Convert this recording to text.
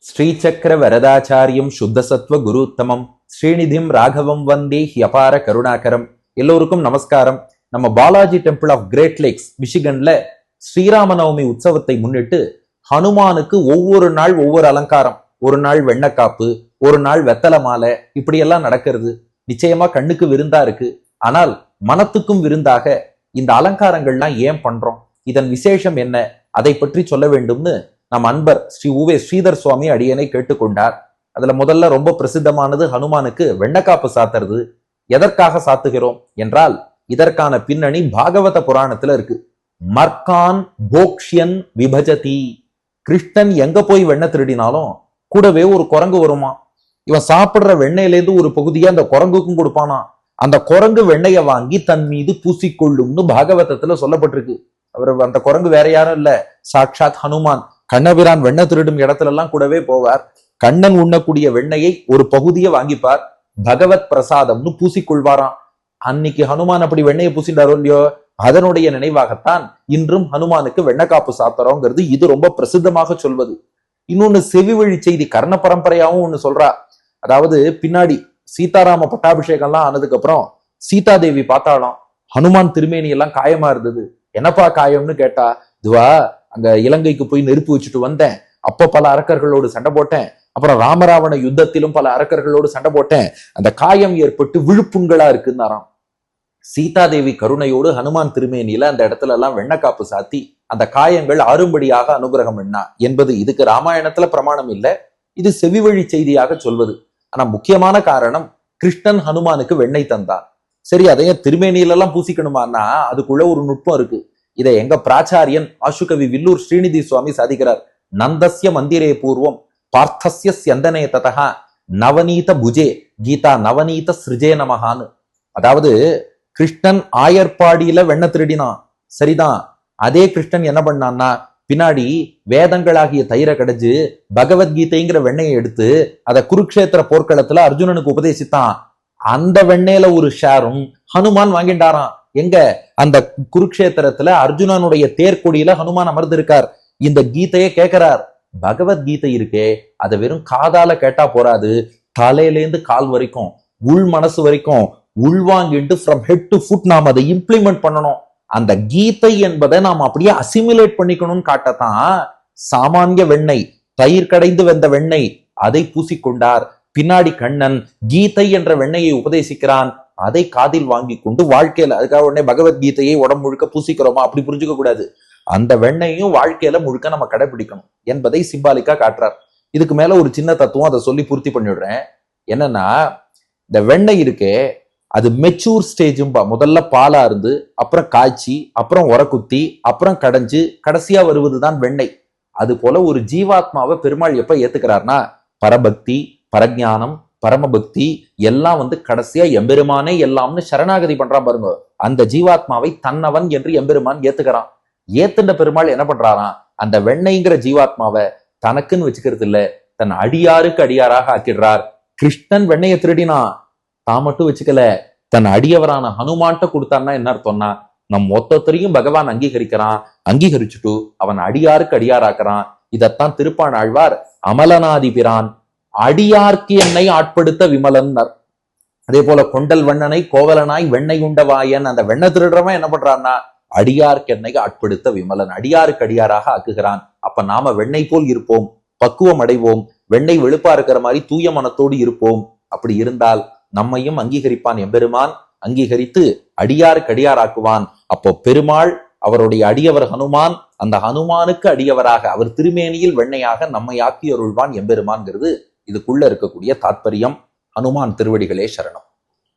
ஸ்ரீசக்கர வரதாச்சாரியம் சுத்தசத்வ குருத்தமம் ஸ்ரீநிதிம் ராகவம் வந்தே ஹியபார கருணாகரம். எல்லோருக்கும் நமஸ்காரம். நம்ம Balaji Temple of Great Lakes மிஷிகன்ல ஸ்ரீராமநவமி உற்சவத்தை முன்னிட்டு ஹனுமானுக்கு ஒவ்வொரு நாள் ஒவ்வொரு அலங்காரம், ஒரு நாள் வெண்ணக்காப்பு, ஒரு நாள் வெத்தலை மாலை, இப்படியெல்லாம் நடக்கிறது. நிச்சயமா கண்ணுக்கு விருந்தா இருக்கு. ஆனால் மனத்துக்கும் விருந்தாக இந்த அலங்காரங்கள்லாம் ஏன் பண்றோம், இதன் விசேஷம் என்ன, அதை பற்றி சொல்ல வேண்டும்னு நம் அன்பர் ஸ்ரீ உவே ஸ்ரீதர் சுவாமி அடியனை கேட்டுக்கொண்டார். அதுல முதல்ல ரொம்ப பிரசித்தமானது ஹனுமானுக்கு வெண்ணக்காப்பு சாத்துறது. எதற்காக சாத்துகிறோம் என்றால் இதற்கான பின்னணி பாகவத புராணத்துல இருக்கு. மர்கான் போக்ஷ்யன் விபஜதி. கிருஷ்ணன் எங்க போய் வெண்ணெய் திருடினாலும் கூடவே ஒரு குரங்கு வருமா. இவன் சாப்பிடுற வெண்ணெயிலேருந்து ஒரு பகுதியை அந்த குரங்குக்கும் கொடுப்பானா. அந்த குரங்கு வெண்ணெயை வாங்கி தன் மீது பூசிக்கொள்ளும்னு பாகவதத்துல சொல்லப்பட்டிருக்கு. அவர் அந்த குரங்கு வேற யாரும் இல்ல, சாட்சாத் ஹனுமான். கண்ணபிரான் வெண்ணெய் திருடும் இடத்துல எல்லாம் கூடவே போவார். கண்ணன் உண்ணக்கூடிய வெண்ணெயை ஒரு பகுதியை வாங்கிப்பார், பகவத் பிரசாதம்னு பூசிக்கொள்வாராம். அன்னைக்கு ஹனுமான் அப்படி வெண்ணெயை பூசிட்டாரோ இல்லையோ, அதனுடைய நினைவாகத்தான் இன்றும் ஹனுமானுக்கு வெண்ணக்காப்பு சாத்துறோங்கிறது இது ரொம்ப பிரசித்தமாக சொல்வது. இன்னொன்னு செவி வழி செய்தி கர்ண பரம்பரையாவும் ஒண்ணு சொல்றா. அதாவது பின்னாடி சீதாராம பட்டாபிஷேகம்லாம் ஆனதுக்கு அப்புறம் சீதாதேவி பார்த்தாலும் ஹனுமான் திருமேனி எல்லாம் காயமா இருந்தது. என்னப்பா காயம்னு கேட்டா, இதுவா அங்க இலங்கைக்கு போய் நெருப்பு வச்சுட்டு வந்தேன், அப்ப பல அரக்கர்களோடு சண்டை போட்டேன், அப்புறம் ராமராவண யுத்தத்திலும் பல அரக்கர்களோடு சண்டை போட்டேன், அந்த காயம் ஏற்பட்டு விழுப்புண்களா இருக்குன்னாராம். சீதாதேவி கருணையோடு ஹனுமான் திருமேனியில அந்த இடத்துல எல்லாம் வெண்ணக்காப்பு சாத்தி அந்த காயங்கள் ஆறும்படியாக அனுகிரகம் என்ன என்பது இதுக்கு ராமாயணத்துல பிரமாணம் இல்லை, இது செவி வழி செய்தியாக சொல்வது. ஆனா முக்கியமான காரணம், கிருஷ்ணன் ஹனுமானுக்கு வெண்ணெய் தந்தான். சரி, அதைய திருமேனியில எல்லாம் பூசிக்கணுமான்னா அதுக்குள்ள ஒரு நுட்பம் இருக்கு. இதை எங்க பிராச்சாரியன் ஆசுகவி வில்லூர் ஸ்ரீநிதி சுவாமி சாதிக்கிறார். நந்தஸ்ய மந்திரே பூர்வம் பார்த்தஸ்ய ஸ்யந்தனே ததா நவநீத புஜே கீதா நவநீத சிருஜே நமகான்னு. அதாவது கிருஷ்ணன் ஆயர்பாடியில வெண்ணெய் திருடினான், சரிதான். அதே கிருஷ்ணன் என்ன பண்ணான்னா பின்னாடி வேதங்களாகிய தயிரை கடைஞ்சு பகவத்கீதைங்கிற வெண்ணெயை எடுத்து அதை குருக்ஷேத்திர போர்க்களத்துல அர்ஜுனனுக்கு உபதேசித்தான். அந்த வெண்ணெயில ஒரு ஷேரும் ஹனுமான் வாங்கிட்டாராம். எங்க? அந்த குருக்ஷேத்திரத்துல அர்ஜுனனுடைய தேர்கொடியில ஹனுமான் அமர்ந்து இருக்கார். இந்த கீதையை கேட்கிறார். பகவத்கீதை இருக்கே, அதை வெறும் காதால கேட்டா போராது, தலையிலேருந்து கால் வரைக்கும் உள் மனசு வரைக்கும் உள்வாங்கிட்டு ஃப்ரம் ஹெட் டு ஃபுட் நாம் அதை இம்ப்ளிமெண்ட் பண்ணணும். அந்த கீதை என்பதை நாம் அப்படியே அசிமுலேட் பண்ணிக்கணும்னு காட்டத்தான் சாமானிய வெண்ணெய், தயிர் கடைந்து வந்த வெண்ணெய், அதை பூசிக்கொண்டார். பின்னாடி கண்ணன் கீதை என்ற வெண்ணெயை உபதேசிக்கிறான். அதை காதில் வாங்கி கொண்டு வாழ்க்கையில, அதுக்காக உடனே பகவத்கீதையை உடம்பு முழுக்க பூசிக்கிறோமா அப்படி புரிஞ்சுக்க கூடாது. அந்த வெண்ணையும் வாழ்க்கையில முழுக்க நம்ம கடைபிடிக்கணும் என்பதை சிம்பாலிக்கா காட்டுறார். இதுக்கு மேல ஒரு சின்ன தத்துவம், அதை சொல்லி பூர்த்தி பண்ணிடுறேன். என்னன்னா, இந்த வெண்ணெய் இருக்கே அது மெச்சூர் ஸ்டேஜும்பா. முதல்ல பாலா இருந்து, அப்புறம் காய்ச்சி, அப்புறம் உரக்குத்தி, அப்புறம் கடைஞ்சு, கடைசியா வருவதுதான் வெண்ணெய். அது போல ஒரு ஜீவாத்மாவை பெருமாள் எப்ப ஏத்துக்கிறார்னா, பரபக்தி, பரஜானம், பரமபக்தி எல்லாம் கடைசியா எம்பெருமானே எல்லாம்னு சரணாகதி பண்றான் பாருங்க. அந்த ஜீவாத்மாவை தன்னவன் என்று எம்பெருமான் ஏத்துக்கிறான். ஏத்துண்ட பெருமாள் என்ன பண்றாராம், அந்த வெண்ணெய்ங்கிற ஜீவாத்மாவை தனக்குன்னு வச்சுக்கிறது இல்ல, தன் அடியாருக்கு அடியாராக ஆக்கிடுறார். கிருஷ்ணன் வெண்ணையை திருடினா தான் மட்டும் வச்சுக்கல, தன் அடியவரான ஹனுமான்ட்ட கொடுத்தான்னா என்ன அர்த்தம்னா, நம் மொத்தத்தையும் பகவான் அங்கீகரிக்கிறான். அங்கீகரிச்சுட்டு அவன் அடியாருக்கு அடியாராக்குறான். இதத்தான் திருப்பான் ஆழ்வார் அமலனாதிபிரான் அடியார்க்கு என்னை ஆட்படுத்த விமலன்னர். அதே போல கொண்டல் வண்ணனை கோவலனாய் வெண்ணெய் உண்டவாயன், அந்த வெண்ணெய் திருடுறவன் என்ன பண்றான்னா அடியார்க்கு என்னை ஆட்படுத்த விமலன், அடியாருக்கு அடியாராக ஆக்குகிறான். அப்ப நாம வெண்ணெய் போல் இருப்போம், பக்குவம் அடைவோம், வெண்ணெய் வெளுப்பா இருக்கிற மாதிரி தூய மனத்தோடு இருப்போம். அப்படி இருந்தால் நம்மையும் அங்கீகரிப்பான் எம்பெருமான், அங்கீகரித்து அடியாருக்கு அடியாராக்குவான். அப்போ பெருமாள் அவருடைய அடியவர் ஹனுமான், அந்த ஹனுமானுக்கு அடியவராக அவர் திருமேனியில் வெண்ணையாக நம்மை ஆக்கி அருள்வான் எம்பெருமான்ங்கிறது இதுக்குள்ள இருக்கக்கூடிய தாத்பரியம். ஹனுமான் திருவடிகளே சரணம்.